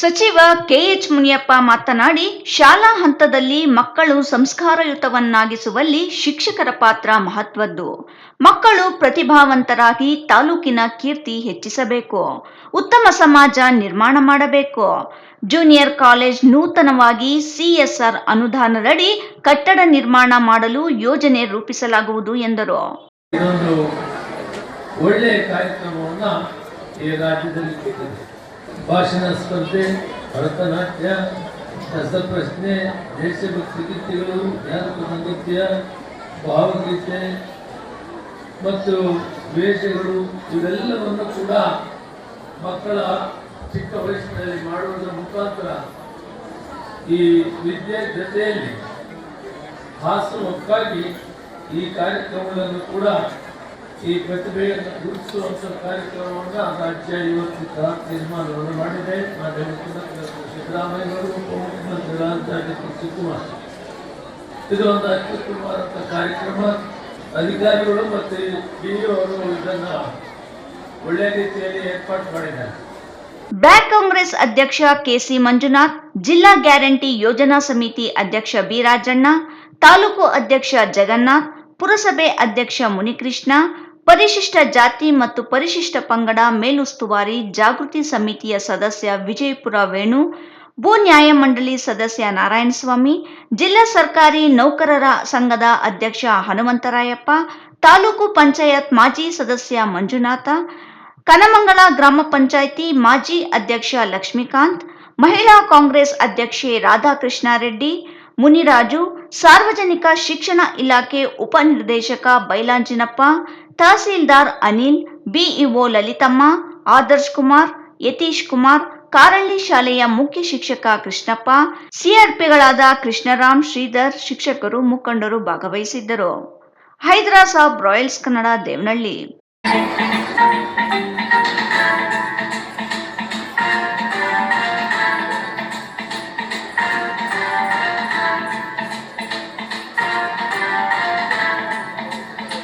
ಸಚಿವ ಕೆಎಚ್ ಮುನಿಯಪ್ಪ ಮಾತನಾಡಿ, ಶಾಲಾ ಹಂತದಲ್ಲಿ ಮಕ್ಕಳು ಸಂಸ್ಕಾರಯುತವನ್ನಾಗಿಸುವಲ್ಲಿ ಶಿಕ್ಷಕರ ಪಾತ್ರ ಮಹತ್ವದ್ದು. ಮಕ್ಕಳು ಪ್ರತಿಭಾವಂತರಾಗಿ ತಾಲೂಕಿನ ಕೀರ್ತಿ ಹೆಚ್ಚಿಸಬೇಕು, ಉತ್ತಮ ಸಮಾಜ ನಿರ್ಮಾಣ ಮಾಡಬೇಕು. ಜೂನಿಯರ್ ಕಾಲೇಜ್ ನೂತನವಾಗಿ ಸಿಎಸ್ಆರ್ ಅನುದಾನದಡಿ ಕಟ್ಟಡ ನಿರ್ಮಾಣ ಮಾಡಲು ಯೋಜನೆ ರೂಪಿಸಲಾಗುವುದು ಎಂದರು. ಇದೊಂದು ಒಳ್ಳೆಯ ಕಾರ್ಯಕ್ರಮವನ್ನು ಈ ರಾಜ್ಯದಲ್ಲಿ ಭಾಷಣ ಸ್ಪರ್ಧೆ, ಭರತನಾಟ್ಯ, ರಸಪ್ರಶ್ನೆ, ದೇಶಭಕ್ತಿ ಗೀತೆಗಳು, ಜಾನಪದ ನೃತ್ಯ, ಭಾವಗೀತೆ ಮತ್ತು ವೇಷಗಳು ಇವೆಲ್ಲವನ್ನು ಕೂಡ ಮಕ್ಕಳ ಚಿಕ್ಕ ವಯಸ್ಸಿನಲ್ಲಿ ಮಾಡುವುದರ ಮುಖಾಂತರ ಈ ವಿದ್ಯೆ ಜೊತೆಯಲ್ಲಿ ಹಾಸುಹೊಕ್ಕಾಗಿ ಈ ಕಾರ್ಯಕ್ರಮಗಳನ್ನು ಕೂಡ ಈ ಪ್ರತಿಭೆಯನ್ನು ಗುರುತಿಸುವಂಥ ಕಾರ್ಯಕ್ರಮವನ್ನು ರಾಜ್ಯ ಇವತ್ತು ತೀರ್ಮಾನವನ್ನು ಮಾಡಿದೆ. ಮಾನ್ಯ ಮುಖ್ಯಮಂತ್ರಿ ಸಿದ್ದರಾಮಯ್ಯವರು, ಉಪಮುಖ್ಯಮಂತ್ರಿಗಳಾದ ಶಿವಕುಮಾರ್, ಇದು ಒಂದು ಅತ್ಯುತ್ತಮವಾದಂಥ ಕಾರ್ಯಕ್ರಮ. ಅಧಿಕಾರಿಗಳು ಮತ್ತು ಡಿಇಒ ಅವರು ಇದನ್ನು ಒಳ್ಳೆಯ ರೀತಿಯಲ್ಲಿ ಏರ್ಪಾಡು ಮಾಡಿದ್ದಾರೆ. ಬ್ಲಾಕ್ ಕಾಂಗ್ರೆಸ್ ಅಧ್ಯಕ್ಷ ಕೆಸಿ ಮಂಜುನಾಥ್, ಜಿಲ್ಲಾ ಗ್ಯಾರಂಟಿ ಯೋಜನಾ ಸಮಿತಿ ಅಧ್ಯಕ್ಷ ಬಿ ರಾಜಣ್ಣ, ತಾಲೂಕು ಅಧ್ಯಕ್ಷ ಜಗನ್ನಾಥ್, ಪುರಸಭೆ ಅಧ್ಯಕ್ಷ ಮುನಿಕೃಷ್ಣ, ಪರಿಶಿಷ್ಟ ಜಾತಿ ಮತ್ತು ಪರಿಶಿಷ್ಟ ಪಂಗಡ ಮೇಲುಸ್ತುವಾರಿ ಜಾಗೃತಿ ಸಮಿತಿಯ ಸದಸ್ಯ ವಿಜಯಪುರ ವೇಣು, ಭೂ ನ್ಯಾಯಮಂಡಳಿ ಸದಸ್ಯ ನಾರಾಯಣಸ್ವಾಮಿ, ಜಿಲ್ಲಾ ಸರ್ಕಾರಿ ನೌಕರರ ಸಂಘದ ಅಧ್ಯಕ್ಷ ಹನುಮಂತರಾಯಪ್ಪ, ತಾಲೂಕು ಪಂಚಾಯತ್ ಮಾಜಿ ಸದಸ್ಯ ಮಂಜುನಾಥ, ಕನಮಂಗಲ ಗ್ರಾಮ ಪಂಚಾಯಿತಿ ಮಾಜಿ ಅಧ್ಯಕ್ಷ ಲಕ್ಷ್ಮೀಕಾಂತ್, ಮಹಿಳಾ ಕಾಂಗ್ರೆಸ್ ಅಧ್ಯಕ್ಷೆ ರಾಧಾಕೃಷ್ಣಾರೆಡ್ಡಿ, ಮುನಿರಾಜು, ಸಾರ್ವಜನಿಕ ಶಿಕ್ಷಣ ಇಲಾಖೆ ಉಪನಿರ್ದೇಶಕ ಬೈಲಾಂಜಿನಪ್ಪ, ತಹಸೀಲ್ದಾರ್ ಅನಿಲ್, ಬಿಇಒ ಲಲಿತಮ್ಮ, ಆದರ್ಶ್ ಕುಮಾರ್, ಯತೀಶ್ ಕುಮಾರ್, ಕಾರಳ್ಳಿ ಶಾಲೆಯ ಮುಖ್ಯ ಶಿಕ್ಷಕ ಕೃಷ್ಣಪ್ಪ, ಸಿಆರ್ಪಿಗಳಾದ ಕೃಷ್ಣರಾಮ್, ಶ್ರೀಧರ್, ಶಿಕ್ಷಕರು, ಮುಖಂಡರು ಭಾಗವಹಿಸಿದ್ದರು. ಹೈದರಾಬಾದ್ ರಾಯಲ್ಸ್ ಕನ್ನಡ, ದೇವನಹಳ್ಳಿ.